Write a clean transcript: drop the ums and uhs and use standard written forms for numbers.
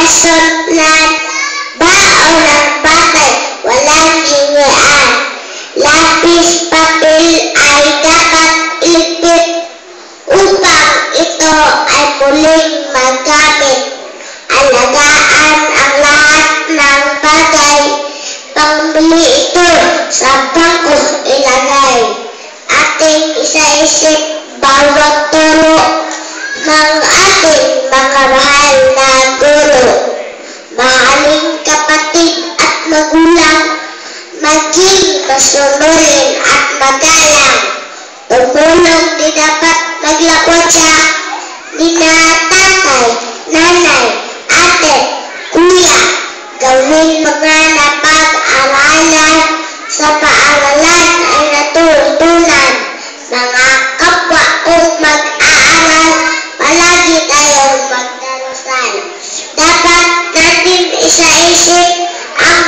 nasudlan, baon ng batay, walang hingian. Lapis papel ay dapat ilipit upang ito ay muling magamit. Alagaan ang lahat ng bagay, pangbili ito sa bangko ilagay. Ating isa-isip bawat turo ng ating mga mahal na guro. Mahaling kapatid at magulang, maging masunurin at magalang. Tumulong di dapat maglakwatsa, nina tatay, nanay, ate, kuya. Gawin mga napag-aralan, sa paaralan ay natutunan. Mga kapwa kong mag-aaral, palagi tayong magdarasal. Dapat natin isa-isip ang